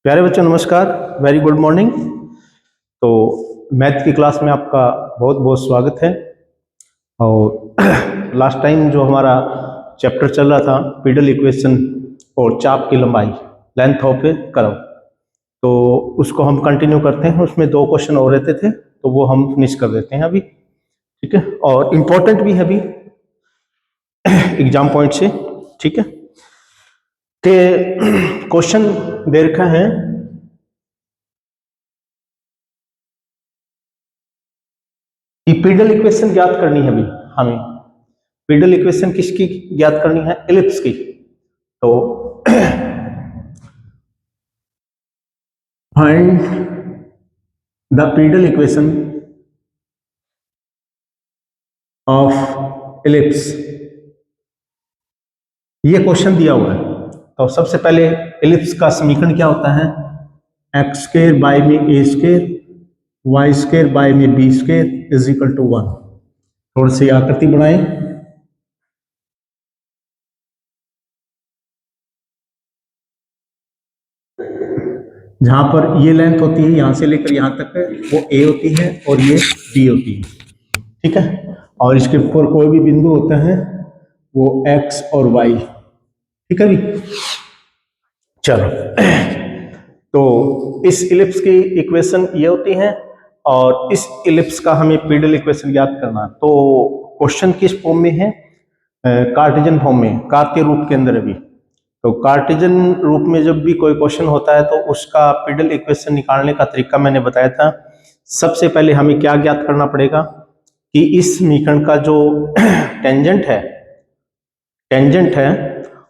प्यारे बच्चों नमस्कार, वेरी गुड मॉर्निंग। तो मैथ की क्लास में आपका बहुत बहुत स्वागत है। और लास्ट टाइम जो हमारा चैप्टर चल रहा था पीडल इक्वेशन और चाप की लंबाई लेंथ ऑफ ए कर्व, तो उसको हम कंटिन्यू करते हैं। उसमें 2 क्वेश्चन और रहते थे तो वो हम फिनिश कर देते हैं अभी, ठीक है। और इम्पोर्टेंट भी है अभी एग्जाम पॉइंट से, ठीक है। कि क्वेश्चन दे रखा है कि पीडल इक्वेशन ज्ञात करनी है। अभी हमें पीडल इक्वेशन किसकी ज्ञात करनी है? एलिप्स की। तो find the pedal equation of ellipse, ये क्वेश्चन दिया हुआ है। तो सबसे पहले एलिप्स का समीकरण क्या होता है? एक्स स्क्वायर बाय में a square y square by में b square is equal to 1। थोड़ी सी आकृति बनाएं। जहां पर ये लेंथ होती है यहां से लेकर यहां तक है वो ए होती है और ये बी होती है, ठीक है। और इसके ऊपर कोई भी बिंदु होता है वो एक्स और वाई, ठीक है भी। चलो तो इस इलिप्स की इक्वेशन ये होती है और इस इलिप्स का हमें पीडल इक्वेशन याद करना। तो क्वेश्चन किस फॉर्म में है? कार्टेशियन फॉर्म में, कार्तीय रूप के अंदर अभी। तो कार्टेशियन रूप में जब भी कोई क्वेश्चन होता है तो उसका पीडल इक्वेशन निकालने का तरीका मैंने बताया था। सबसे पहले हमें क्या ज्ञात करना पड़ेगा कि इस समीकरण का जो टेंजेंट है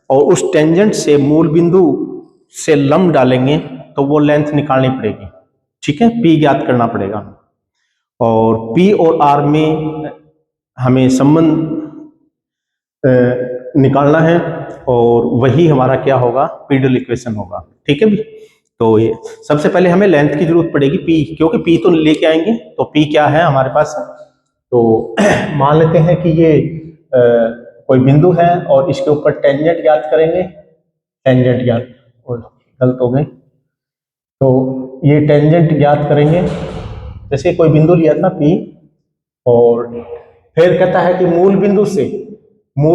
और उस टेंजेंट से मूल बिंदु से लंब डालेंगे तो वो लेंथ निकालनी पड़ेगी, ठीक है। पी ज्ञात करना पड़ेगा और पी और आर में हमें संबंध निकालना है और वही हमारा क्या होगा? पीडल इक्वेशन होगा, ठीक है भी। तो ये सबसे पहले हमें लेंथ की जरूरत पड़ेगी पी, क्योंकि पी तो लेके आएंगे। तो पी क्या है हमारे पास? तो मान लेते हैं कि ये कोई बिंदु है और इसके ऊपर टेंजेंट ज्ञात करेंगे। टेंजेंट ज्ञात, गलत हो गई। तो ये टेंजेंट ज्ञात करेंगे। जैसे कोई बिंदु लिया था पी और फिर कहता है कि मूल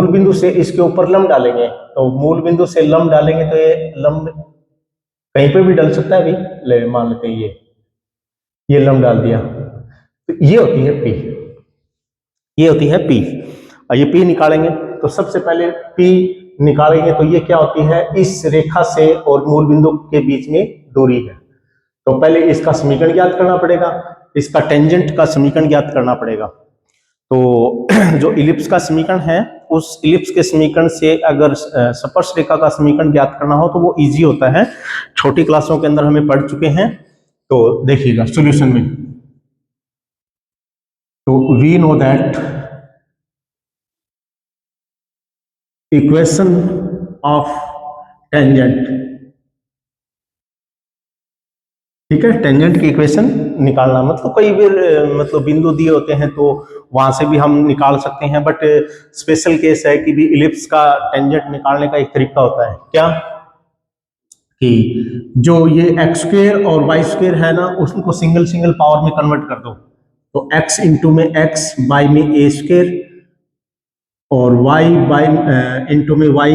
बिंदु से इसके ऊपर लंब डालेंगे। तो मूल बिंदु से लंब डालेंगे तो ये लंब कहीं पे भी डल सकता है भी। ले मान लेते हैं ये लंब डाल दिया तो ये होती है पी, ये होती है पी। और ये पी निकालेंगे तो सबसे पहले पी निकालेंगे तो ये क्या होती है? इस रेखा से और मूल बिंदु के बीच में दूरी है। तो पहले इसका समीकरण ज्ञात करना पड़ेगा, इसका टेंजेंट का समीकरण ज्ञात करना पड़ेगा। तो जो इलिप्स का समीकरण है उस इलिप्स के समीकरण से अगर स्पर्श रेखा का समीकरण ज्ञात करना हो तो वो इजी होता है। छोटी क्लासों के अंदर हमें पढ़ चुके हैं। तो देखिएगा सॉल्यूशन में, तो we know that equation of tangent, ठीक है। टेंजेंट की इक्वेशन निकालना मतलब कोई भी मतलब बिंदु दिए होते हैं तो वहां से भी हम निकाल सकते हैं, बट स्पेशल केस है कि भी इलिप्स का टेंजेंट निकालने का एक तरीका होता है। क्या कि जो ये एक्स स्क्वायर और वाई स्क्वायर है ना उसको सिंगल पावर में कन्वर्ट कर दो। तो एक्स इंटू में एक्स बाई में ए स्क्वायर और वाई बाई इंटू में वाई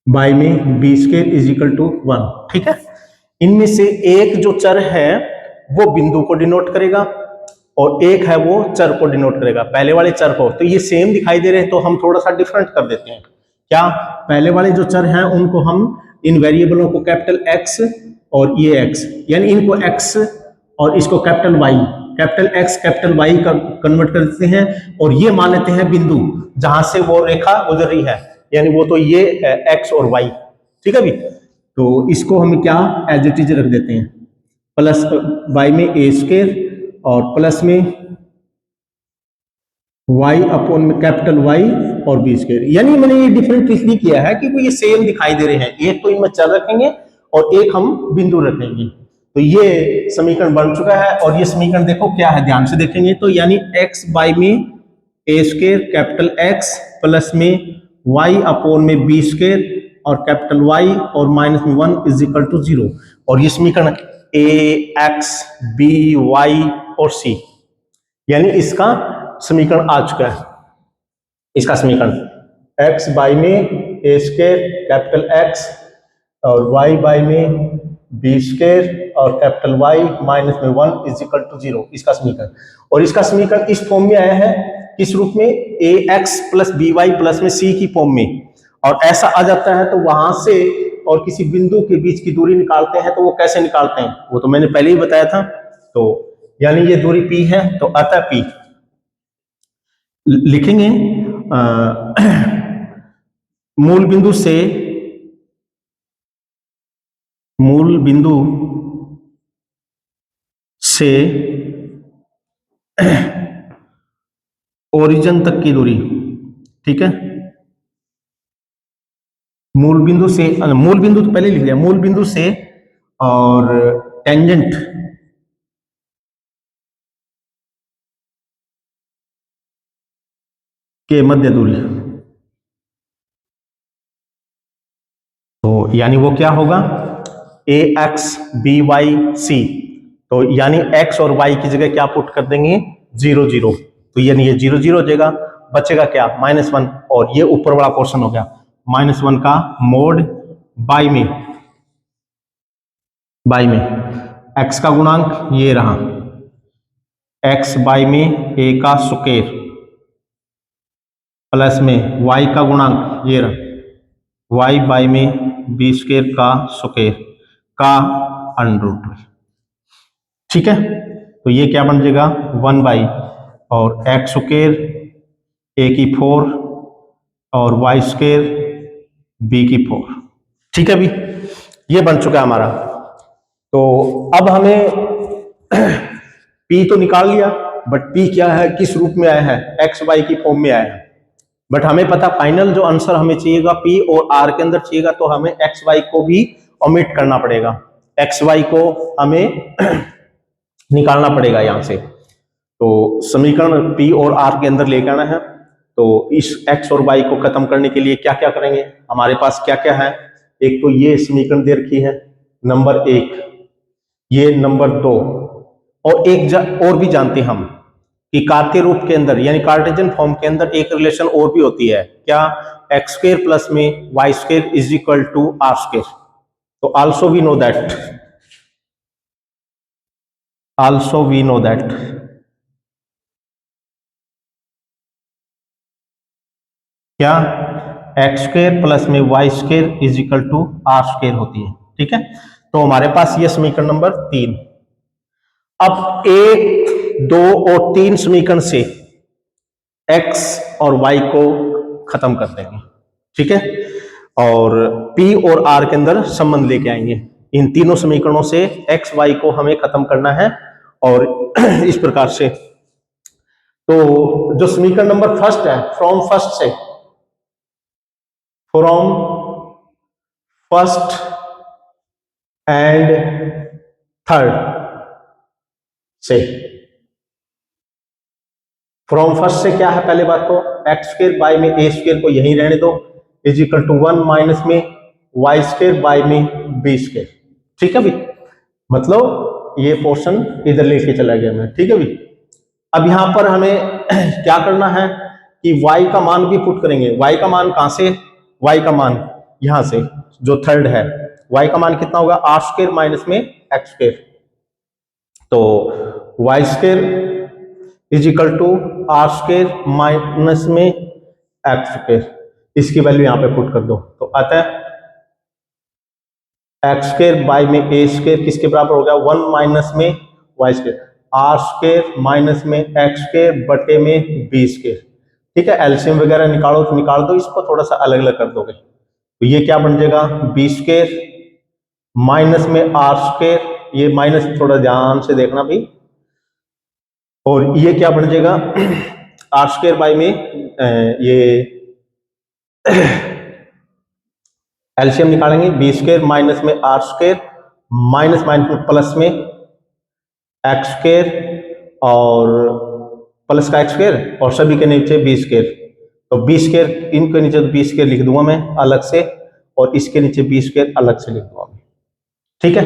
बाई में b square is equal to 1, ठीक है। इनमें से एक जो चर है वो बिंदु को डिनोट करेगा और एक है वो चर को डिनोट करेगा, पहले वाले चर को। तो ये सेम दिखाई दे रहे हैं तो हम थोड़ा सा डिफरेंट कर देते हैं। क्या? पहले वाले जो चर हैं उनको हम इन वेरिएबलों को कैपिटल एक्स और ये एक्स, यानी इनको एक्स और इसको कैपिटल एक्स कैपिटल वाई का कन्वर्ट कर देते हैं और ये मान लेते हैं बिंदु जहां से वो रेखा गुजर रही है, यानी वो तो ये एक्स और वाई, ठीक है भी। तो इसको हम क्या एज इट इज रख देते हैं, प्लस वाई में ए स्क्वायर और प्लस में वाई अपॉन में कैपिटल वाई और बी स्क्वायर। यानी मैंने ये डिफरेंट इसलिए किया है क्योंकि ये सेम दिखाई दे रहे हैं। एक तो इनमें चर रखेंगे और एक हम बिंदु रखेंगे। तो ये समीकरण बन चुका है और ये समीकरण देखो क्या है, ध्यान से देखेंगे तो यानी एक्स बाई में a square capital x plus में वाई अपॉन में बी स्क्वायर और कैपिटल वाई और माइनस में 1 इज इक्वल टू 0। और ये समीकरण ए एक्स बी वाई और सी, यानी इसका समीकरण आ चुका है। इसका समीकरण x बाई में ए स्क्वायर कैपिटल एक्स और y बाई में बी स्क्वायर और कैपिटल वाई माइनस में 1 इज इक्वल टू 0, इसका समीकरण। और इसका समीकरण इस फॉर्म में आया है, किस रूप में, A x plus B y plus में सी की फॉर्म में। और ऐसा आ जाता है तो वहां से और किसी बिंदु के बीच की दूरी निकालते हैं, तो वो कैसे निकालते हैं वो तो मैंने पहले ही बताया था। तो यानी ये दूरी p है, तो अतः p लिखेंगे मूल बिंदु से ओरिजिन तक की दूरी, ठीक है। मूल बिंदु तो पहले लिख लिया, मूल बिंदु से और टेंजेंट के मध्य दूरी। तो यानी वो क्या होगा, ए एक्स बी वाई सी। तो यानी एक्स और वाई की जगह क्या पुट कर देंगे, 0 0। तो यानी ये 0 0 हो जाएगा, बचेगा क्या, -1। और ये ऊपर वाला पोर्शन हो गया -1 का मोड बाई में एक्स का गुणांक ये रहा, एक्स बाई में ए का स्क्वायर प्लस में वाई का गुणांक ये रहा, वाई बाई में बी स्क्वायर का स्क्वायर का √2। ठीक है, तो ये क्या बन जाएगा 1 बाई और एक्स स्क्वायर ए की 4 और वाई स्क्वायर बी की 4। ठीक है भी, ये बन चुका है हमारा। तो अब हमें P तो निकाल लिया, बट P क्या है, किस रूप में आया है, एक्स वाई की फॉर्म में आया है। बट हमें पता फाइनल जो आंसर हमें चाहिएगा P और R के अंदर चाहिएगा, तो हमें एक्स वाई को भी ओमिट करना पड़ेगा, एक्स वाई को हमें निकालना पड़ेगा यहां से। तो समीकरण P और R के अंदर लेकर आना है। तो इस x और y को खत्म करने के लिए क्या क्या करेंगे, हमारे पास क्या क्या है। एक तो ये समीकरण दे रखी है नंबर 1, ये नंबर 2, और एक और भी जानते हैं हम कि कार्तीय रूप के अंदर यानी कार्टेशियन फॉर्म के अंदर एक रिलेशन और भी होती है, क्या, एक्स स्क्वायर प्लस में y square is equal to r square. तो आल्सो वी नो दैट क्या, एक्स स्क्वायर प्लस में y square is equal to r square होती है। ठीक है, तो हमारे पास ये समीकरण नंबर 3। अब 1, 2 और 3 समीकरण से x और y को खत्म कर देंगे। ठीक है, और p और r के अंदर संबंध लेके आएंगे। इन तीनों समीकरणों से x y को हमें खत्म करना है, और इस प्रकार से। तो जो समीकरण नंबर फर्स्ट है, फ्रॉम फर्स्ट एंड थर्ड से, फ्रॉम फर्स्ट से क्या है, पहले बात तो एक्स स्क्वायर बाई में ए स्क्वायर को यहीं रहने दो, इज इक्वल टू 1 माइनस में वाई स्क्वायर बाई में बी स्क्वायर। ठीक है भी, मतलब ये पोर्शन इधर लेके चला गया मैं। ठीक है भी, अब यहां पर हमें क्या करना है कि y का मान भी पुट करेंगे। y का मान कहां से, y का मान यहां से जो थर्ड है, y का मान कितना होगा, आर स्क्वायर माइनस में एक्स स्क्वायर। तो y square is equal to r square minus में एक्स स्क्वायर, इसकी वैल्यू यहां पे पुट कर दो। तो अतः एक्स स्क्वायर बाई में ए स्क्वायर किसके बराबर हो गया, 1 माइनस में y square, r square minus में एक्स स्क्वायर बटे में बी स्क्वायर। ठीक है, एलसीएम वगैरह निकालो तो निकाल दो, इसको थोड़ा सा अलग अलग कर दोगे तो ये क्या बन जाएगा, बी स्क्वायर माइनस में आर स्क्वायर, ये माइनस थोड़ा ध्यान से देखना भी, और ये क्या बन जाएगा आर स्क्वायर बाई में ये एलसीएम निकालेंगे, बी स्क्वायर माइनस में आर स्क्वायर माइनस माइनस में प्लस में एक्स स्क्वायर और प्लस का एक्स स्क्वायर और सभी के नीचे बी स्क्वायर। तो बी स्क्वायर, इनके नीचे तो बी स्क्वायर लिख दूंगा मैं अलग से, और इसके नीचे बी स्क्वायर अलग से लिख दो। ठीक है,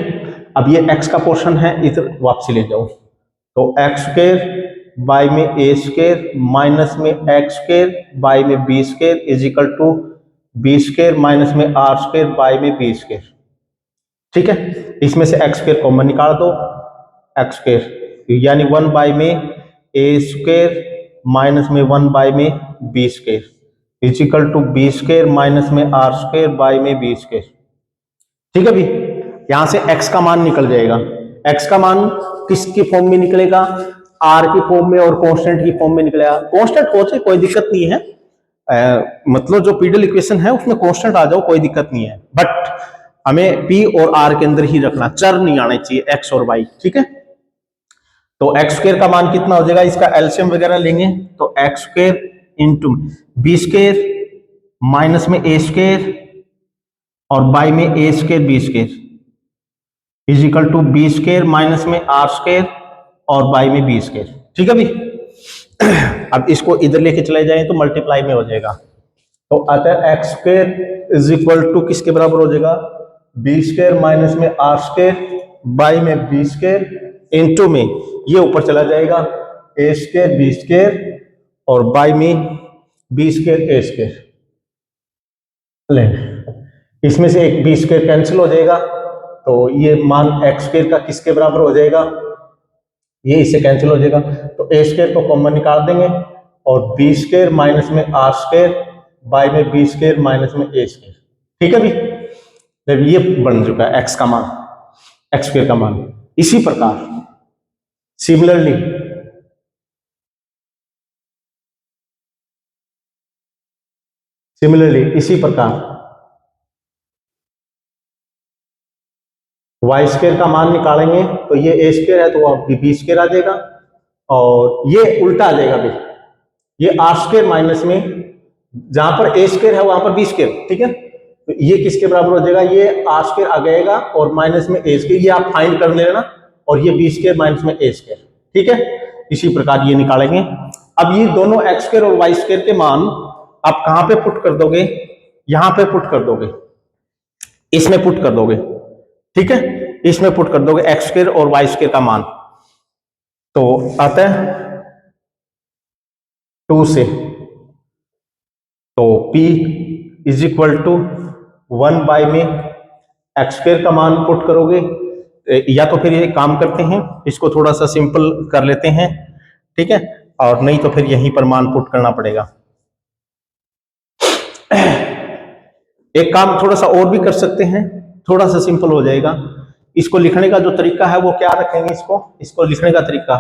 अब ये x का पोर्शन है, इधर वापसी ले जाओ, तो एक्स स्क्वायर बाई में ए स्क्वायर माइनस में एक्स स्क्वायर बाई में b square is equal to b square minus में आर स्क्वायर बाई में बी स्क्वायर। ठीक है, इसमें से एक्स स्क्वायर कॉमन निकाल दो, एक्स स्क्वायर यानी 1 बाई में ए स्क्वायर माइनस में 1 बाई में b square is equal to b square minus में आर स्क्वायर बाई में बी स्क्वायर। ठीक है भी, यहां से x का मान निकल जाएगा। x का मान किसकी फॉर्म में निकलेगा, r की फॉर्म में और कांस्टेंट की फॉर्म में निकलेगा। कांस्टेंट हो जाए कोई दिक्कत नहीं है, मतलब जो पीडल इक्वेशन है उसमें कांस्टेंट आ जाओ कोई दिक्कत नहीं है, बट हमें p और r के अंदर ही रखना, चर नहीं आने चाहिए x और y। ठीक है, तो एक्स स्क्वायर का मान कितना हो जाएगा, इसका एलसीएम वगैरह लेंगे तो x square into b square minus में ए स्क्वायर और बाई में a square b square is equal to b square minus में आर स्क्वायर और बाई में बी स्क्वायर। ठीक है भी, अब इसको इधर लेके चले जाएं तो मल्टीप्लाई में हो जाएगा, तो अतः x square is equal to किसके बराबर हो जाएगा, बी स्क्वायर माइनस में आर स्क्वायर बाई में बी स्क्वायर इंटू में ये ऊपर चला जाएगा ए स्क्वायर बी स्क्वायर और बाई में बी स्क्वायर ए स्क्वायर। इसमें से एक बी स्क्वायर कैंसिल हो जाएगा, तो ये मान एक्स स्क्वायर का किसके बराबर हो जाएगा, ये इससे कैंसिल हो जाएगा, तो ए स्क्वायर को कॉमन निकाल देंगे और बी स्क्वायर माइनस में आर स्क्वायर बाई में बी स्क्वायर माइनस में ए स्क्वायर। ठीक है भी, ये बन चुका है एक्स का मान, एक्स स्क्वायर का मान। इसी प्रकार सिमिलरली इसी प्रकार वाई स्क्वायर का मान निकालेंगे तो ये ए स्क्वायर है तो बी स्क्वायर आ जाएगा, और ये उल्टा आ जाएगा भी, ये आर स्क्वायर माइनस में जहां पर ए स्क्वायर है वहां पर बी स्क्वायर। ठीक है, तो ये किसके बराबर हो जाएगा, ये आर स्क्वायर आ जाएगा और माइनस में ए स्क्वायर, ये आप फाइंड कर लेना, और ये बी स्क्वायर माइनस में ए स्क्वायर। ठीक है, इसी प्रकार ये निकालेंगे। अब ये दोनों एक्स स्क्वायर और वाई स्क्वायर के मान आप कहां पे पुट कर दोगे, यहां पे पुट कर दोगे, इसमें पुट कर दोगे। ठीक है, इसमें पुट कर दोगे एक्स स्क्वायर और वाई स्क्वायर का मान, तो आता है 2 से, तो P is equal to 1 by में एक्स स्क्वायर का मान पुट करोगे, या तो फिर ये काम करते हैं इसको थोड़ा सा सिंपल कर लेते हैं। ठीक है, और नहीं तो फिर यहीं पर मान पुट करना पड़ेगा। एक काम थोड़ा सा और भी कर सकते हैं, थोड़ा सा सिंपल हो जाएगा। इसको लिखने का जो तरीका है वो क्या रखेंगे, इसको लिखने का तरीका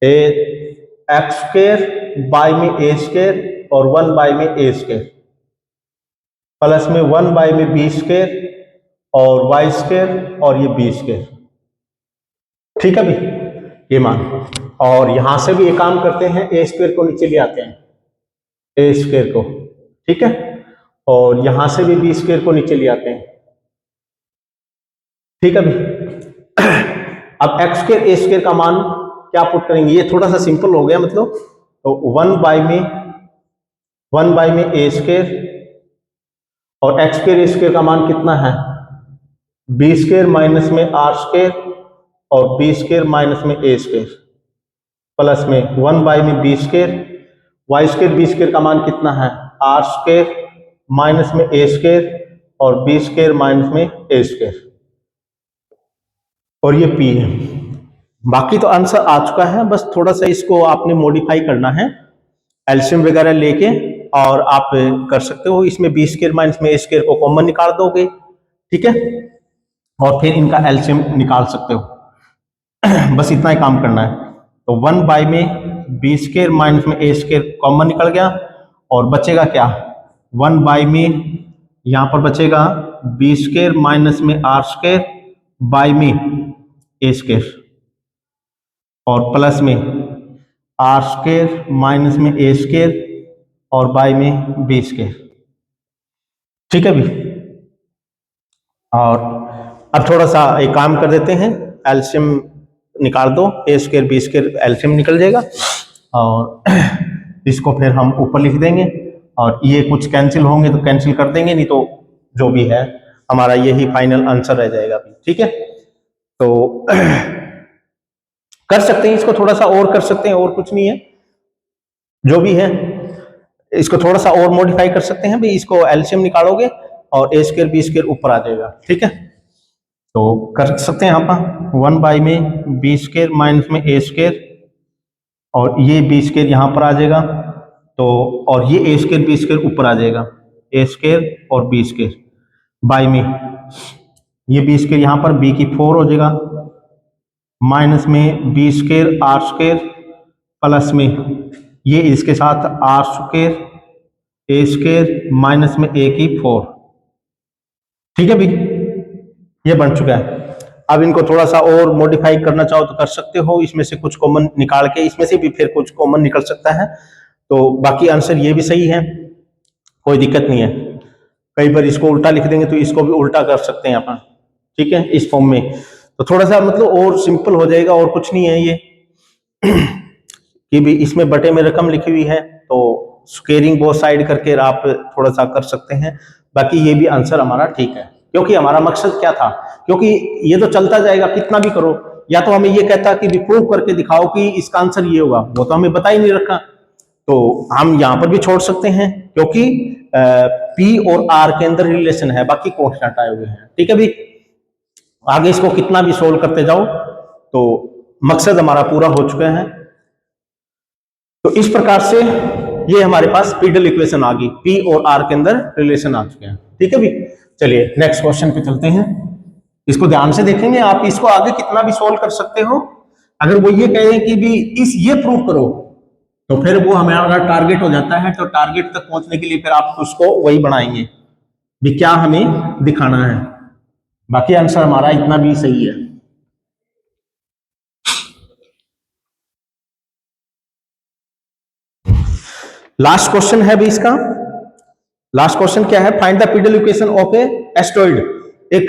एक्स स्क्वायर बाई में ए स्क्वायर और 1 बाई में ए स्क्वायर प्लस में 1 बाई में बी स्क्वायर और वाई स्क्वायर और ये बी स्क्वायर। ठीक है भी, ये मान, और यहां से भी एक काम करते हैं, ए स्क्वायर को नीचे ले आते हैं, ए स्क्वायर को। ठीक है, और यहां से भी बी स्क्वायर को नीचे ले आते हैं। ठीक है भी, अब एक्स स्क्वायर ए स्क्वायर का मान क्या पुट करेंगे, ये थोड़ा सा सिंपल हो गया, मतलब तो 1 बाई में ए स्क्वायर और एक्स स्क्वायर ए स्क्वायर का मान कितना है, बी स्क्वायर माइनस में आर स्क्वायर और बी स्क्वायर माइनस में ए स्क्वायर प्लस में 1 बाई में b square, y square b square का मान कितना है, आर स्क्वायर माइनस में ए स्क्वायर और बी स्क्वायर माइनस में ए स्क्वायर, और ये P है। बाकी तो आंसर आ चुका है, बस थोड़ा सा इसको आपने मॉडिफाई करना है, एलसीएम वगैरह लेके, और आप कर सकते हो इसमें बी स्क्वायर माइनस में ए स्क्वायर को कॉमन निकाल दोगे। ठीक है, और फिर इनका एलसीएम निकाल सकते हो। बस इतना ही काम करना है, तो 1 बाई में बी स्क्वायर माइनस में ए स्क्वायर कॉमन निकल गया, और बचेगा क्या, 1 बाई में यहां पर बचेगा बी स्क्वायर माइनस में आर स्क्वायर बाई में ए स्क्वायर और प्लस में आर स्क्वायर माइनस में ए स्क्वायर और बाई में बी स्क्वायर। ठीक है भी, और अब थोड़ा सा एक काम कर देते हैं, एलसीएम निकाल दो, ए स्क्वायर बी स्क्वायर एलसीएम निकल जाएगा, और इसको फिर हम ऊपर लिख देंगे, और ये कुछ कैंसिल होंगे तो कैंसिल कर देंगे, नहीं तो जो भी है हमारा यही फाइनल आंसर रह जाएगा अभी, ठीक है। तो कर सकते हैं इसको थोड़ा सा और कर सकते हैं, और कुछ नहीं है, जो भी है इसको थोड़ा सा और मॉडिफाई कर सकते हैं भी, इसको एलसीएम निकालोगे और ए स्क्वायर बी स्क्वायर ऊपर आ जाएगा, ठीक है। तो कर सकते हैं यहाँ पर 1 बाई में बी स्क्वायर माइनस में ए स्क्वायर, और ये बी स्क्वायर यहाँ पर आ जाएगा, तो और ये ए स्क्वायर बी स्क्वायर ऊपर आ जाएगा, ए स्क्वायर और बी स्क्वायर बाई में ये बी स्क्वायर यहाँ पर बी की 4 हो जाएगा, माइनस में b square r square, plus में ये इसके साथ r square a square minus में ए की 4, ठीक है भाई, ये बन चुका है। अब इनको थोड़ा सा और मॉडिफाई करना चाहो तो कर सकते हो, इसमें से कुछ कॉमन निकाल के, इसमें से भी फिर कुछ कॉमन निकल सकता है, तो बाकी आंसर ये भी सही है, कोई दिक्कत नहीं है। कई बार इसको उल्टा लिख देंगे तो इसको भी उल्टा कर सकते हैं अपन, ठीक है, इस फॉर्म में, तो थोड़ा सा मतलब और सिंपल हो जाएगा, और कुछ नहीं है ये कि भी इसमें बटे में रकम लिखी हुई है, तो स्क्वेयरिंग बोथ साइड करके आप थोड़ा सा कर सकते हैं, बाकी ये भी आंसर हमारा ठीक है, क्योंकि हमारा मकसद क्या था, क्योंकि ये तो चलता जाएगा कितना भी करो, या तो हमें ये कहता कि भी प्रूव करके दिखाओ कि इसका आंसर ये होगा, वो तो हमें बता ही नहीं रखा, तो हम यहां पर भी छोड़ सकते हैं, क्योंकि पी और आर के अंदर रिलेशन है, बाकी कॉन्स्टेंट आए हुए हैं, ठीक है भाई। आगे इसको कितना भी सोल्व करते जाओ तो मकसद हमारा पूरा हो चुका है। तो इस प्रकार से ये हमारे पास पीडल इक्वेशन आ गई, पी और आर के अंदर रिलेशन आ चुके हैं, ठीक है भाई। चलिए नेक्स्ट क्वेश्चन पे चलते हैं, इसको ध्यान से देखेंगे, आप इसको आगे कितना भी सोल्व कर सकते हो। अगर वो ये कहें कि भी ये प्रूव करो, तो फिर वो हमारा टारगेट हो जाता है, तो टारगेट तक पहुंचने के लिए फिर आप उसको वही बनाएंगे भी क्या हमें दिखाना है, बाकी आंसर हमारा इतना भी सही है। लास्ट क्वेश्चन है भी इसका, लास्ट क्वेश्चन क्या है, find the pedal equation of A asteroid. एक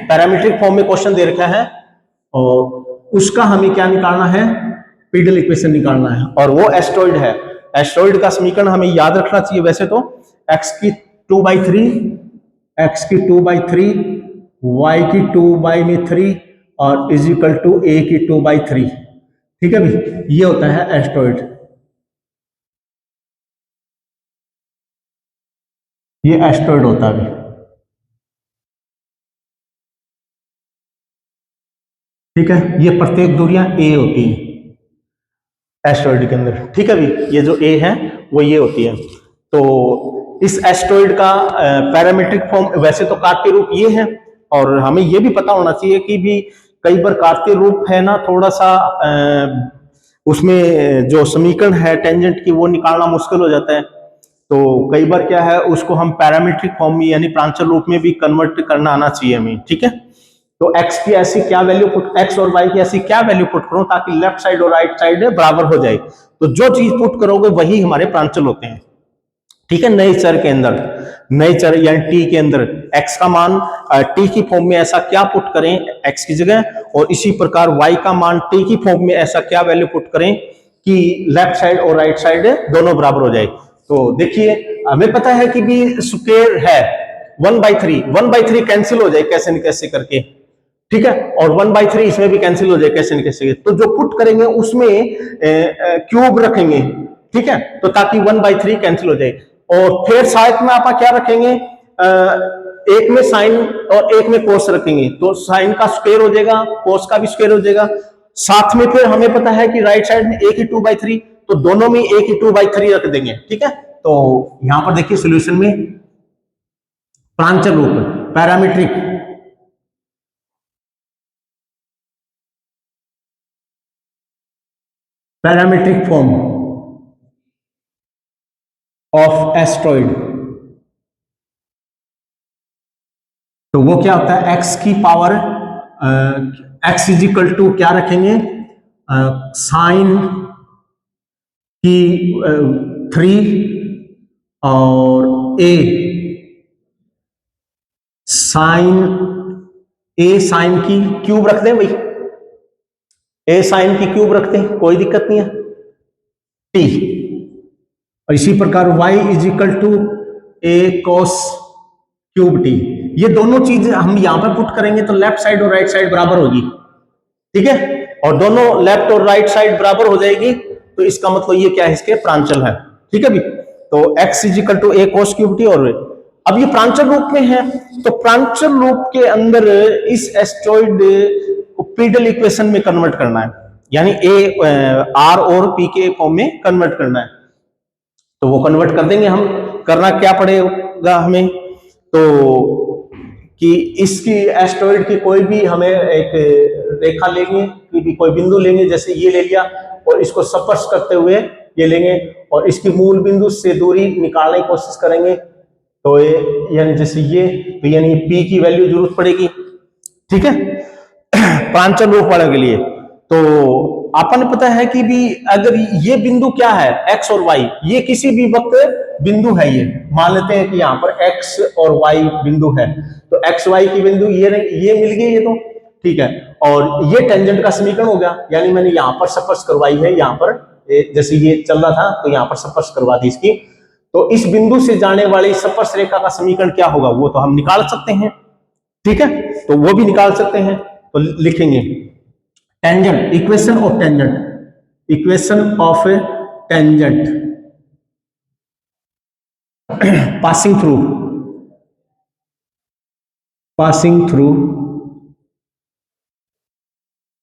पैरामीट्रिक फॉर्म में क्वेश्चन दे रखा है और उसका हमें क्या निकालना है, पीडल इक्वेशन निकालना है, और वो एस्टेरॉइड है। एस्टेरॉइड का समीकरण हमें याद रखना चाहिए वैसे तो, x की 2/3, x की 2/3, y की 2/3 और इज इक्वल टू a की 2/3, ठीक है भाई, ये होता है एस्टेरॉइड, ये एस्टेरॉइड होता है। ठीक है, ये प्रत्येक दूरियां a होती है एस्टेरॉइड के अंदर, ठीक है भाई, ये जो a है वो ये होती है। तो इस एस्टेरॉइड का पैरामीट्रिक फॉर्म वैसे तो कार्तीय रूप ये है, और हमें ये भी पता होना चाहिए कि भी कई बार कार्तीय रूप है ना थोड़ा सा उसमें जो समीकरण है टेंजेंट की वो निकालना मुश्किल हो जाता है, तो कई बार क्या है उसको हम पैरामीट्रिक फॉर्म में यानी प्रांचल रूप में भी कन्वर्ट करना आना चाहिए हमें, ठीक है। तो x की ऐसी क्या वैल्यू पुट, x और y की ऐसी क्या वैल्यू पुट करो ताकि लेफ्ट साइड और राइट साइड बराबर हो जाए, तो जो चीज पुट करोगे वही हमारे प्रांचल होते हैं, ठीक है। नए चर के अंदर, नए चर यानी t के अंदर x का मान t की फॉर्म में ऐसा क्या पुट करें x की जगह, और इसी प्रकार y का मान t की फॉर्म में ऐसा क्या वैल्यू पुट करें कि लेफ्ट साइड और राइट साइड दोनों बराबर हो जाए। तो देखिए हमें पता है कि भी स्क्वायर है 1/3, 1/3 कैंसिल हो जाए कैसे न कैसे करके, ठीक है, और 1/3 इसमें भी कैंसिल हो जाए कैसे न कैसे, तो जो पुट करेंगे उसमें क्यूब रखेंगे, ठीक है, तो ताकि 1/3 कैंसिल हो जाए, और फिर साथ में आप क्या रखेंगे, एक में साइन और एक में कोस रखेंगे, तो साइन का स्क्वायर हो जाएगा, कोस का भी स्क्वायर हो जाएगा, साथ में फिर हमें पता है कि राइट साइड में a की 2/3, तो दोनों में a की 2/3 रख देंगे, ठीक है। तो यहां पर देखिए सॉल्यूशन में प्रांचल रूप पैरामीट्रिक फॉर्म ऑफ एस्टेरॉइड, तो वो क्या होता है, x की power x is equal to क्या रखेंगे, साइन की 3 और a साइन की क्यूब रख दें भाई, a साइन की क्यूब रखते हैं, कोई दिक्कत नहीं है, t, और इसी प्रकार y is equal to a cos cube t, ये दोनों चीजें हम यहां पर पुट करेंगे तो लेफ्ट साइड और राइट साइड बराबर होगी, ठीक है, और दोनों लेफ्ट और राइट साइड बराबर हो जाएगी, तो इसका मतलब ये क्या है, इसके प्रांचल है, ठीक है भी। तो x is equal to a cos cube t, और अब ये प्रांचल रूप में है, तो प्रांचल रूप के अंदर इस एस्टेरॉइड को पीडल इक्वेशन में कन्वर्ट करना है, यानी ए आर और पी के फॉर्म में कन्वर्ट करना है, तो वो कन्वर्ट कर देंगे हम। करना क्या पड़ेगा हमें, तो कि इसकी एस्टेरॉइड की कोई भी हमें एक रेखा लेंगे, कि भी कोई बिंदु लेंगे, जैसे ये ले लिया, और इसको स्पर्श करते हुए ये लेंगे, और इसकी मूल बिंदु से दूरी निकालने की कोशिश करेंगे, तो ये यानी जैसे ये, तो यानी पी की वैल्यू जरूरत पड़ेगी, ठीक है, प्रांचल रूप वाले के लिए। तो अपन पता है कि भी अगर ये बिंदु क्या है, एक्स और वाई, ये किसी भी वक्त बिंदु है, ये मान लेते हैं कि यहाँ पर एक्स और वाई बिंदु है, तो एक्स वाई की बिंदु ये मिल गई, ये तो ठीक है, और ये टेंजेंट का समीकरण हो गया, यानी मैंने यहाँ पर स्पर्श करवाई है, यहाँ पर जैसे ये चल रहा था तो यहाँ पर स्पर्श करवा दी इसकी, तो इस बिंदु से जाने वाली स्पर्श रेखा का समीकरण क्या होगा, वो तो हम निकाल सकते हैं, ठीक है, तो वो भी निकाल सकते हैं, तो लिखेंगे tangent, equation of tangent, equation of tangent passing through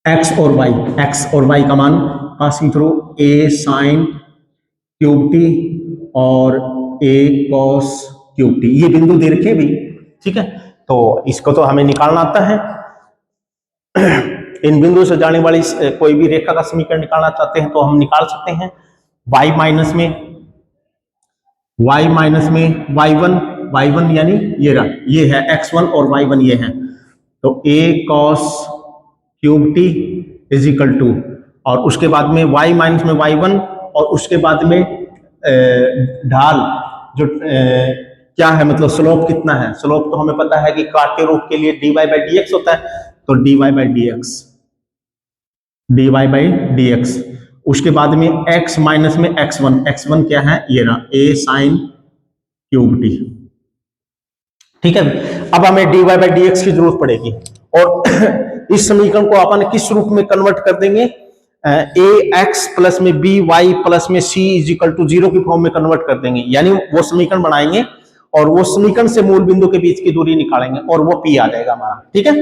x और वाई का मान passing through a sine cube t और ए कॉस क्यूब टी, ये बिंदु दे रखे भी, ठीक है, तो इसको तो हमें निकालना आता है। इन बिंदु से जाने वाली कोई भी रेखा का समीकरण निकालना चाहते हैं तो हम निकाल सकते हैं। y माइनस में y1 यानी ये है x1 और y1 ये है, तो a cos cube T is equal to, और उसके बाद में y माइनस में y1, और उसके बाद में ढाल जो क्या है, मतलब स्लोप कितना है, स्लोप तो हमें पता है कि काट के रूप के लिए dy बाई dx होता है, तो dy बाई dx, उसके बाद में x माइनस में x1 क्या है, ये रहा a साइन क्यूब टी, ठीक है। अब हमें dy बाई dx की जरूरत पड़ेगी, और इस समीकरण को अपन किस रूप में कन्वर्ट कर देंगे, ए एक्स प्लस में बी वाई प्लस में सी इज इक्वल टू 0 की फॉर्म में कन्वर्ट कर देंगे, यानी वो समीकरण बनाएंगे और वो समीकरण से मूल बिंदु के बीच की दूरी निकालेंगे और वो पी आ जाएगा हमारा, ठीक है,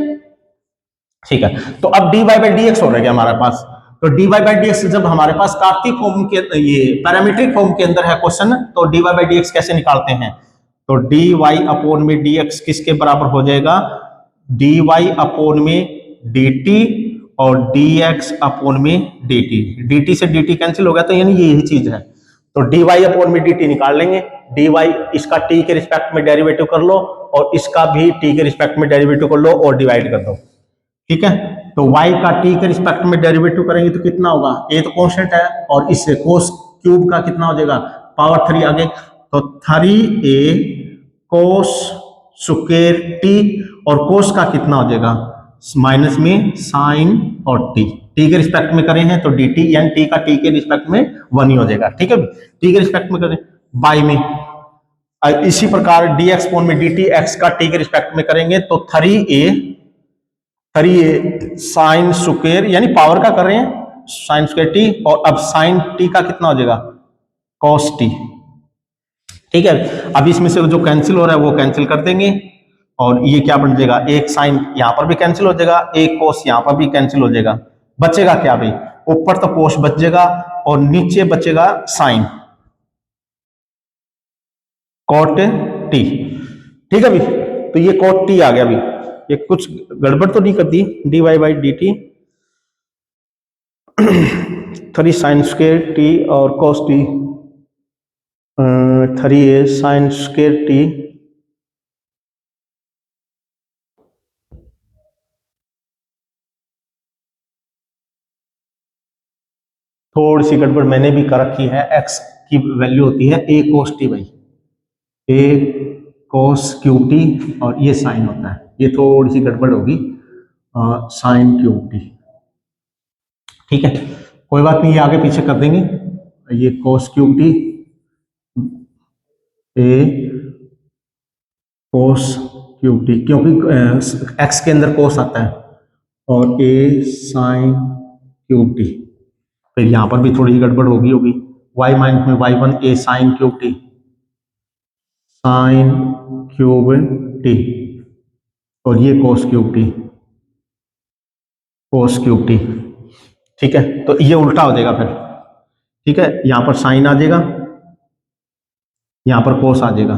ठीक है। तो अब dy बाई dx हो रहेगा हमारे पास, तो dy बाई dx जब हमारे पास कार्तीय फॉर्म के, ये पैरामीट्रिक फॉर्म के अंदर है क्वेश्चन, तो dy बाई dx कैसे निकालते हैं, तो dy अपॉन में dx किसके बराबर हो जाएगा, dy अपॉन में dt और dx अपॉन में dt से dt कैंसिल हो गया, तो यानी यही चीज है, तो dy अपॉन में dt निकाल लेंगे, dy इसका t के रिस्पेक्ट में डेरिवेटिव कर लो और इसका भी t के रिस्पेक्ट में डेरिवेटिव कर लो और डिवाइड कर दो, ठीक है, तो y का t के रिस्पेक्ट में डेरिवेटिव करेंगे तो कितना होगा, a तो कांस्टेंट है, और इससे cos क्यूब का कितना हो जाएगा, पावर 3 आगे, तो 3a cos स्क्वायर t, और cos का कितना हो जाएगा, माइनस में साइन और t के रिस्पेक्ट में करें हैं तो dt, यानी t का t के रिस्पेक्ट में 1 ही हो जाएगा, ठीक है, t के रिस्पेक्ट में करें बाय में, इसी प्रकार dx अपॉन में dt x का t के रिस्पेक्ट में करेंगे तो 3a साइन स्क्वायर, यानी पावर का कर रहे हैं साइन स्क्वायर टी, और अब साइन टी का कितना हो जाएगा, कॉस टी, ठीक है। अब इसमें से जो कैंसिल हो रहा है वो कैंसिल कर देंगे, और ये क्या बन जाएगा, एक साइन यहां पर भी कैंसिल हो जाएगा, एक कोस यहां पर भी कैंसिल हो जाएगा, बचेगा क्या भाई, ऊपर तो कोस बच जाएगा और नीचे बचेगा साइन कॉट टी, ठीक है भाई, तो ये कॉट टी आ गया भाई, ये कुछ गड़बड़ तो नहीं कर दी, dy by dt 3 sine square T और cos T 3a sine square T, थोड़ी सी गड़बड़ मैंने भी कर रखी है, x की वैल्यू होती है a cos टी भाई, a cos क्यूब टी, और ये साइन होता है, ये थोड़ी सी गड़बड़ होगी, साइन क्यूब टी, ठीक है, कोई बात नहीं, ये आगे पीछे कर देंगे, ये cos cube T a cos cube T, क्योंकि एक्स के अंदर कोस आता है, और ए साइन क्यूब टी। फिर यहां पर भी थोड़ी गड़बड़ होगी, वाई माइनस में y one a sine cube t, sine cube t, और ये cos cube t, cos cube t. ठीक है, तो ये उल्टा हो जाएगा फिर। ठीक है, यहां पर साइन आ जाएगा, यहां पर कोस आ जाएगा,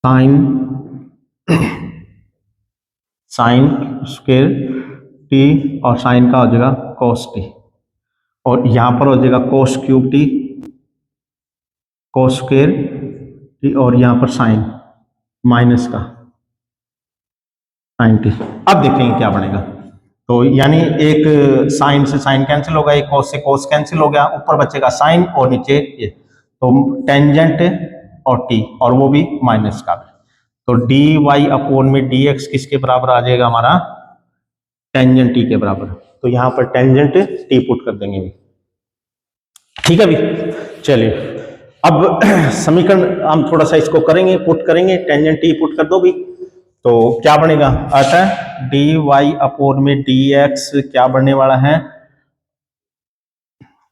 साइन साइन स्क्वायर टी, और साइन का हो जाएगा कोस टी, और यहां पर हो जाएगा कोस cube t, cos square T, और यहां पर साइन माइनस का साइन टी। अब देखेंगे क्या बनेगा। तो यानी एक साइन से साइन कैंसिल होगा, एक कोस से कोस कैंसिल हो गया, ऊपर बचेगा साइन और नीचे ये, तो टेंजेंट और टी, और वो भी माइनस का भी। तो डी वाई अपॉन में डी एक्स किसके बराबर आ जाएगा हमारा, टेंजेंट टी के बराबर। तो यहां पर टेंजेंट टी पुट कर देंगे भी। ठीक है भी, चलिए अब समीकरण हम थोड़ा सा इसको करेंगे, पुट करेंगे, टेंजेंट टी पुट कर दो भी। तो क्या बनेगा, आता है डी वाई अपॉन में डी एक्स क्या बनने वाला है,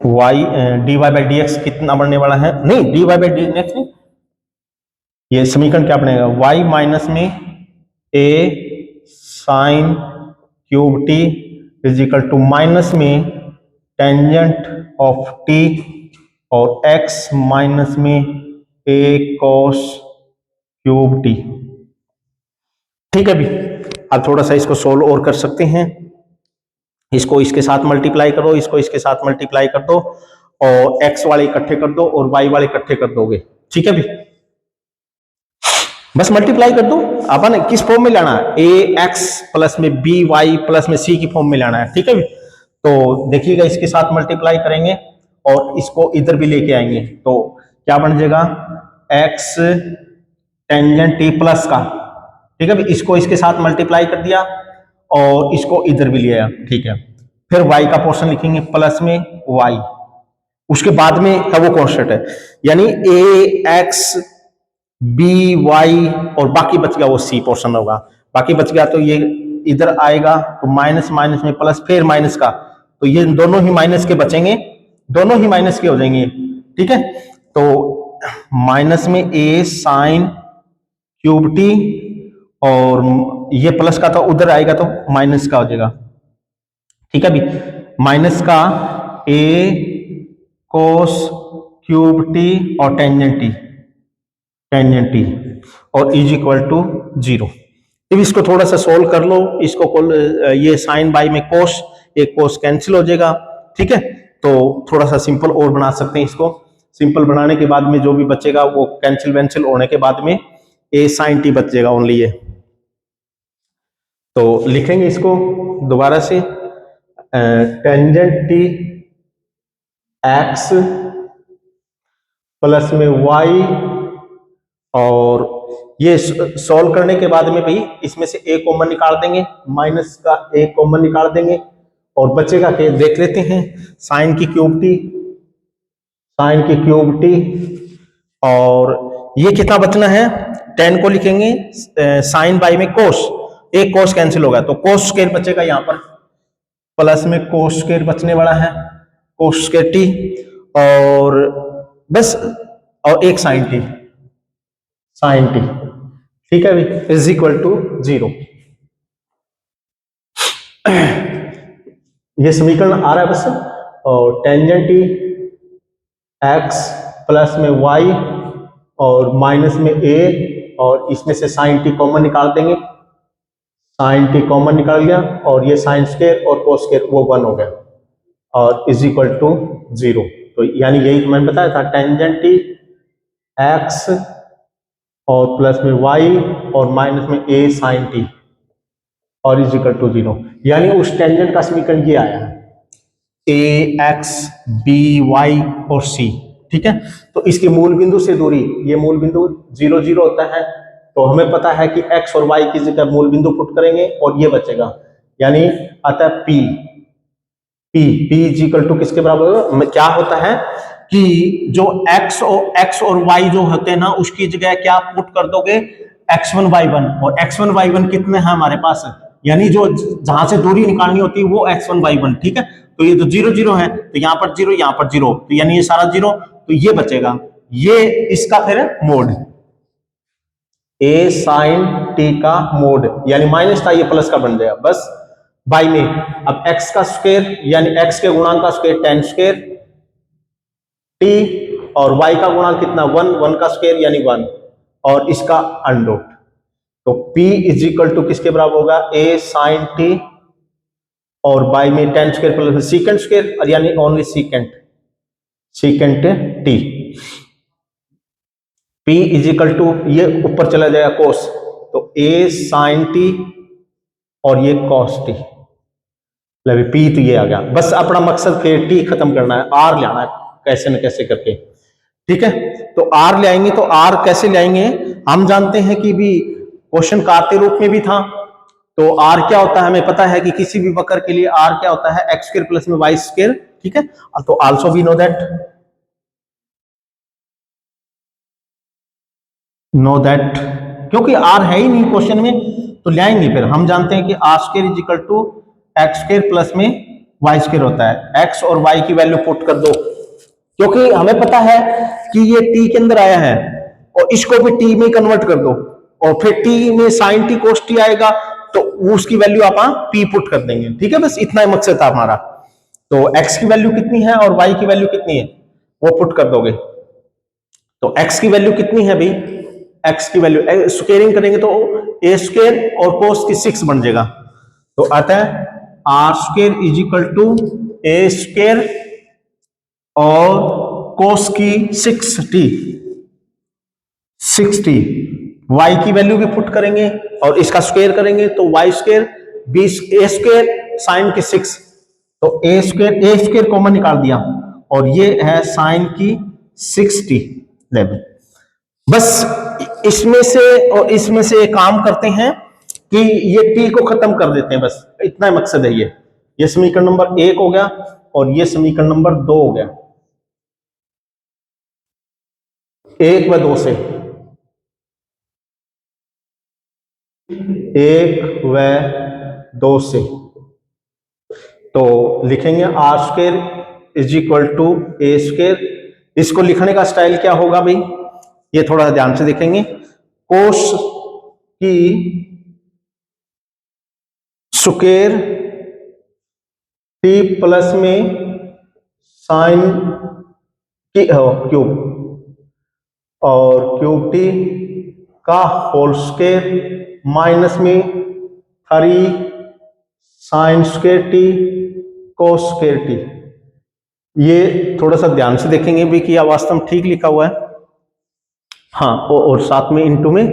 Y D Y by D X कितना बनने वाला है, नहीं D Y by D X नहीं, ये समीकरण क्या बनेगा, वाई माइनस में A sine cube T is equal to minus में टेंजेंट ऑफ टी, और एक्स माइनस में ए कॉस क्यूब टी। ठीक है भी, अब थोड़ा सा इसको सोल्व और कर सकते हैं, इसको इसके साथ मल्टीप्लाई करो, इसको इसके साथ मल्टीप्लाई कर दो, और एक्स वाले इकट्ठे कर दो और वाई वाले इकट्ठे कर दोगे। ठीक है भी, बस मल्टीप्लाई कर दो। अपन किस फॉर्म में लाना है, ए एक्स प्लस में बी वाई प्लस में सी की फॉर्म में लाना है। ठीक है भी, तो देखिएगा इसके साथ मल्टीप्लाई करेंगे और इसको इधर भी लेके आएंगे, तो क्या बन जाएगा, एक्स टेंजेंट टी प्लस का। ठीक है, इसको इसके साथ मल्टीप्लाई कर दिया और इसको इधर भी लिया। ठीक है, फिर y का पोर्शन लिखेंगे प्लस में y, उसके बाद में है वो कॉन्स्टेंट है, यानी ए एक्स बी वाई, और बाकी बच गया वो सी पोर्शन होगा। बाकी बच गया तो ये इधर आएगा, तो माइनस माइनस में प्लस, फिर माइनस का, तो ये दोनों ही माइनस के बचेंगे, दोनों ही माइनस के हो जाएंगे। ठीक है, तो माइनस में ए साइन क्यूब टी, और ये प्लस का तो उधर आएगा तो माइनस का हो जाएगा। ठीक है भी, माइनस का ए कोस क्यूब टी और टेंजेंट टी और इज इक्वल टू 0। अब इसको थोड़ा सा सोल्व कर लो, इसको ये साइन बाई में कोस, एक कोस कैंसिल हो जाएगा। ठीक है, तो थोड़ा सा सिंपल और बना सकते हैं इसको। सिंपल बनाने के बाद में जो भी बचेगा वो कैंसिल वेंसिल होने के बाद में ए साइन टी बच जाएगा ओनली ये। तो लिखेंगे इसको दोबारा से, टेंजेंट टी एक्स प्लस में वाई, और ये सॉल्व करने के बाद में भाई इसमें से ए कॉमन निकाल देंगे, माइनस का ए कॉमन निकाल देंगे, और बचेगा के देख लेते हैं, साइन की क्यूब टी, और ये कितना बचना है, 10 को लिखेंगे साइन बाई में कोस, एक कोस कैंसिल होगा तो कोस स्क्वायर बचेगा यहाँ पर, प्लस में कोस स्क्वायर बचने वाला है, कोस स्क्वायर टी, और बस, और एक साइन टी। ठीक है, इज इक्वल टू 0। ये समीकरण आ रहा है बस, और टेंजेंट टी एक्स प्लस में वाई और माइनस में ए, और इसमें से साइन टी कॉमन निकाल देंगे, साइन टी कॉमन निकाल गया, और ये साइन स्क्वायर और कोस स्क्वायर वो 1 हो गया, और इज इक्वल टू 0। तो यानी यही मैंने बताया था, टेंजेंट टी एक्स और प्लस में वाई और माइनस में ए साइन टी, और इज इक्वल टू 0, यानी उस टेंजेंट का समीकरण ये आया है, ए एक्स बी वाई और सी। ठीक है, तो इसके मूल बिंदु से दूरी, ये मूल बिंदु 0 0 होता है, तो हमें पता है कि x और y की जगह मूल बिंदु पुट करेंगे और ये बचेगा, यानी आता है p इज इक्वल टू किसके बराबर होगा, क्या होता है कि जो x और y जो होते हैं ना, उसकी जगह क्या पुट कर दोगे, x1 y1, और x1 y1 कितने हैं हमारे पास, यानी जो जहां से दूरी निकालनी होती है वो x1 y1, ठीक है। तो ये तो 0 0 है, तो यहाँ पर 0, यहाँ पर 0, तो यानी ये सारा 0, तो ये बचेगा, ये इसका फिर मोड, a sin t का मोड, यानी माइनस था ये प्लस का बन जाएगा बस, बाई में अब x का स्क्वायर यानी x के गुणांक का स्क्वायर tan स्क्वायर t, और y का गुणांक कितना 1, 1 का स्क्वायर यानी 1, और इसका अंडर, तो p इज इक्वल टू किसके बराबर होगा, a sin t, और बाई में tan square plus secant square, और यानी only secant t, p is equal to ये ऊपर चला जाएगा कोस, तो a sin t और ये cos t, मतलब p तो ये आ गया, बस अपना मकसद फिर t खत्म करना है, r ले आना है कैसे न कैसे करके, ठीक है। तो r ले आएंगे, तो r कैसे ले आएंगे, हम जानते हैं कि भी क्वेश्चन कार्तीय रूप में भी था, तो r क्या होता है हमें पता है कि किसी भी वक्र के लिए r क्या होता है, x स्क्वायर प्लस में y स्क्वायर, ठीक है। तो आल्सो वी नो दैट क्योंकि r है ही नहीं क्वेश्चन में, तो ले आएंगे, फिर हम जानते हैं कि r square is equal to x square plus में y स्क्वायर होता है, x और y की वैल्यू पुट कर दो, क्योंकि हमें पता है कि ये t के अंदर आया है, और इसको भी t में कन्वर्ट कर दो, और फिर t में sin t cos t आएगा, तो उसकी वैल्यू आप p पुट कर देंगे, ठीक है। बस इतना ही मकसद था हमारा, तो x की वैल्यू कितनी है और y की वैल्यू कितनी है वो पुट कर दोगे, तो x की वैल्यू कितनी है भाई, x की वैल्यू स्क्वायरिंग करेंगे तो a स्क्वायर और cos की 6 बन जाएगा, तो आता है r square is equal to a square और cos की 6t, y की वैल्यू भी पुट करेंगे और इसका स्क्वायर करेंगे, तो y square b a square sine की 6, तो a स्क्वायर कॉमन निकाल दिया, और ये है साइन की 6t लेवल। बस इसमें से और इसमें से काम करते हैं कि ये t को खत्म कर देते हैं, बस इतना मकसद है। ये समीकरण नंबर 1 हो गया और ये समीकरण नंबर 2 हो गया, 1 व 2 से, 1 व 2 से, तो लिखेंगे r square is equal to a square, इसको लिखने का स्टाइल क्या होगा भाई, ये थोड़ा ध्यान से देखेंगे, कोस की स्क्वायर t प्लस में साइन की क्यूब, और क्यूब t का होल स्क्वायर माइनस में 3 sine square t cos square t। ये थोड़ा सा ध्यान से देखेंगे भी कि वास्तव में ठीक लिखा हुआ है, हाँ, और साथ में इनटू में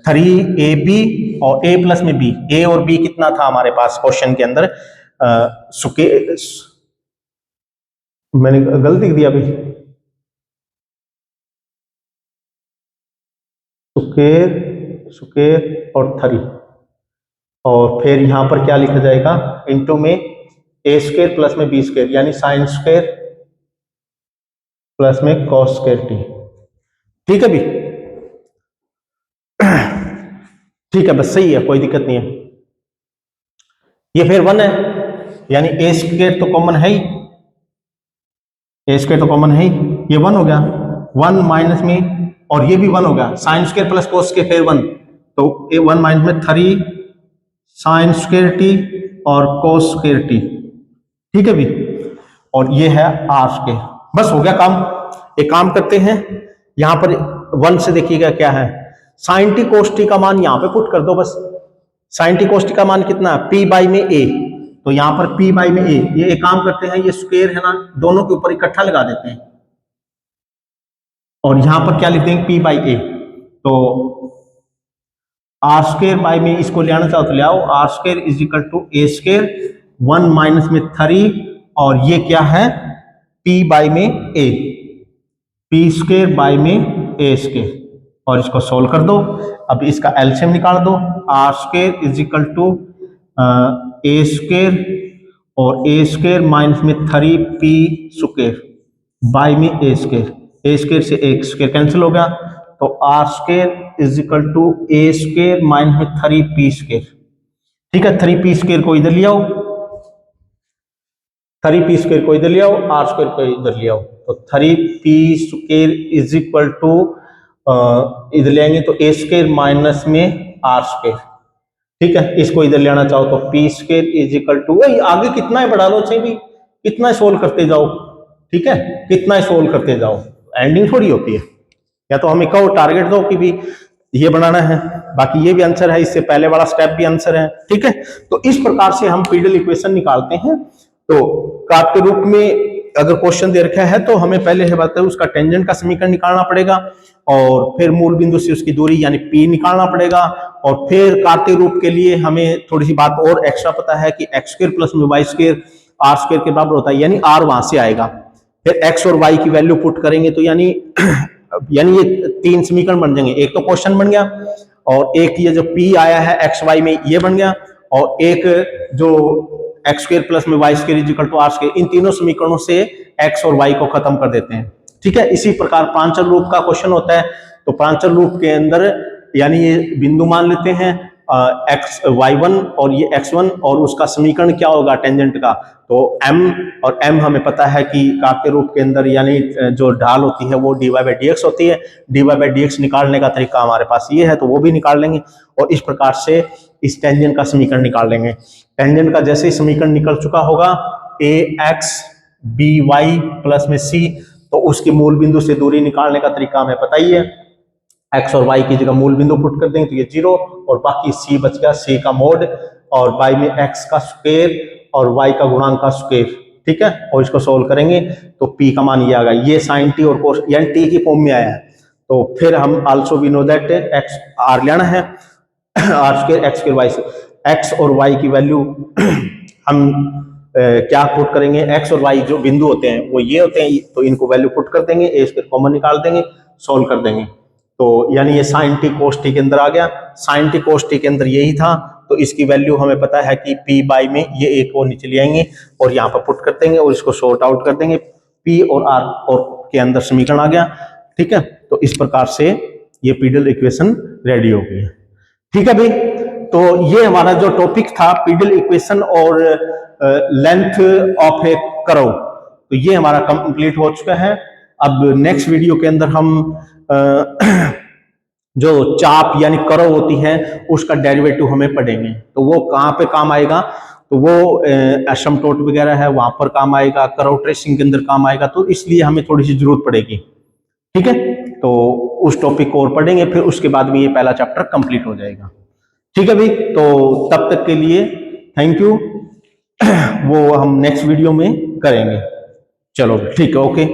3ab और a प्लस में b, a और b कितना था हमारे पास क्वेश्चन के अंदर, मैंने गलती दिया भाई, स्क्वायर और 3, और फिर यहां पर क्या लिखा जाएगा, इनटू में a स्क्वायर प्लस में b स्क्वायर, यानी साइन स्क्वायर प्लस में कॉस स्क्वायर t, ठीक है भी, ठीक है, बस सही है, कोई दिक्कत नहीं है। ये फिर 1 है, यानी a स्क्वायर तो कॉमन है ही, a स्क्वायर तो कॉमन है ही, ये 1 हो गया, 1 माइनस में, और ये भी 1 हो गया, साइन स्क्वायर प्लस कोस के फिर 1, तो ये 1 माइनस में 3 साइन स्क्वायर टी और कोस स्क्वायर टी, ठीक है भी, और ये है r स्क्वायर, बस हो गया काम। एक काम करते हैं, यहां पर 1 से देखिएगा क्या है, साइन टी कोस टी का मान यहां पे पुट कर दो, बस साइन टी कोस टी का मान कितना है, p बाई में a, तो यहां पर p बाई में a, ये एक काम करते हैं, ये स्क्वायर है ना, दोनों के ऊपर इकट्ठा लगा देते हैं, और यहां पर क्या लिख देंगे, p बाई a, तो r स्क्वायर बाई में इसको ले आना चाहो तो ले आओ, r square is equal to a square, 1 minus में 3, और ये क्या है, p बाई में a, p स्क्वायर बाई में a स्क्वायर, और इसको सोल्व कर दो। अब इसका एलसीएम निकाल दो, r square is equal to a square और a स्क्वायर माइनस में 3p स्क्वायर, बाई में ए स्क्र से ए स्क्र कैंसिल हो गया, तो r square is equal to a square minus में 3p²। ठीक है, 3p² को इधर ले आओ, 3p² को इधर ले आओ, आर स्क्र को इधर ले आओ, तो 3p² इज इक्वल टू इधर ले आएंगे तो ए स्क्र माइनस में आर स्क्र। ठीक है, इसको इधर ले आना चाहो तो p² इज इक्वल टू, वही आगे कितना है बढ़ा लो, चाहिए भी कितना सोल्व करते जाओ। ठीक है, कितना सोल्व करते जाओ, एंडिंग थोड़ी होती है। या तो हमें कहो टारगेट दो कि भी ये बनाना है, बाकी ये भी आंसर है, इससे पहले वाला स्टेप भी आंसर है। ठीक है, तो इस प्रकार से हम पीडल इक्वेशन निकालते हैं। तो काट के रूप में अगर क्वेश्चन दे रखा है तो हमें पहले है बात है उसका टेंजेंट का समीकरण निकालना पड़ेगा, और फिर मूल बिंदु से उसकी दूरी यानी p निकालना पड़ेगा, और फिर कार्तीय रूप के लिए हमें थोड़ी सी बात और एक्स्ट्रा पता है कि x² प्लस में y² r² के बराबर होता है, यानी r वहां से आएगा। फिर x और y की वैल्यू पुट करेंगे तो यानी ये 3 समीकरण बन जाएंगे। एक तो क्वेश्चन बन गया, और एक ये जो p आया है x y में ये बन गया, और एक जो x² प्लस में y² is equal to r²। इन तीनों समीकरणों से x और y को खत्म कर देते हैं। ठीक है, इसी प्रकार प्रांचल रूप का क्वेश्चन होता है, तो प्रांचल रूप के अंदर यानी ये बिंदु मान लेते हैं y1 और ये x1, और उसका समीकरण क्या होगा टेंजेंट का, तो m, और m हमें पता है कि कार्तीय रूप के अंदर यानी जो ढाल होती है वो dy/dx होती है। dy/dx निकालने का तरीका हमारे पास ये है, तो वो भी निकाल लेंगे, और इस प्रकार से इस टेंजेंट का समीकरण निकाल लेंगे। टेंजेंट का जैसे ही समीकरण निकल चुका होगा ax by प्लस में c, तो उसकी मूल बिंदु से दूरी निकालने का तरीका हमें पता ही है। x और y की जगह मूल बिंदु पुट कर देंगे तो ये 0, और बाकी c बच गया, c का मोड, और y में x का स्क्वायर और y का गुणांक का स्क्वायर। ठीक है, और इसको सोल्व करेंगे तो p का मान ये आ गया, ये sin t और cos यानी t की फॉर्म में आया है। तो फिर हम also we know that x r लेना है, r² x² y से x और y की वैल्यू हम क्या पुट करेंगे, x और y जो बिंदु होते हैं वो ये होते हैं, तो इनको वैल्यू पुट कर देंगे, a² कॉमन निकाल देंगे, सोल्व कर देंगे। तो यानी ये sin t cos t के अंदर आ गया, sin t cos t के अंदर यही था, तो इसकी वैल्यू हमें पता है कि p बाई में ये एक और नीचे ले आएंगे और यहाँ पर पुट कर देंगे, और इसको सॉर्ट आउट कर देंगे, p और r और के अंदर समीकरण आ गया। ठीक है, तो इस प्रकार से ये पीडल इक्वेशन रेडी हो गई। ठीक है भाई, तो ये हमारा जो टॉपिक था पीडल इक्वेशन और लेंथ ऑफ ए कर्व, तो ये हमारा कंप्लीट हो चुका है। अब नेक्स्ट वीडियो के अंदर हम जो चाप यानी कर्व होती है उसका डेरिवेटिव हमें पढ़ेंगे, तो वो कहाँ पे काम आएगा, तो वो एसिम्पटोट वगैरह है वहां पर काम आएगा, कर्व ट्रेसिंग के अंदर काम आएगा, तो इसलिए हमें थोड़ी सी जरूरत पड़ेगी। ठीक है, तो उस टॉपिक को और पढ़ेंगे, फिर उसके बाद में ये पहला चैप्टर कंप्लीट हो जाएगा। ठीक है भाई, तो तब तक के लिए थैंक यू, वो हम नेक्स्ट वीडियो में करेंगे। चलो ठीक है, ओके।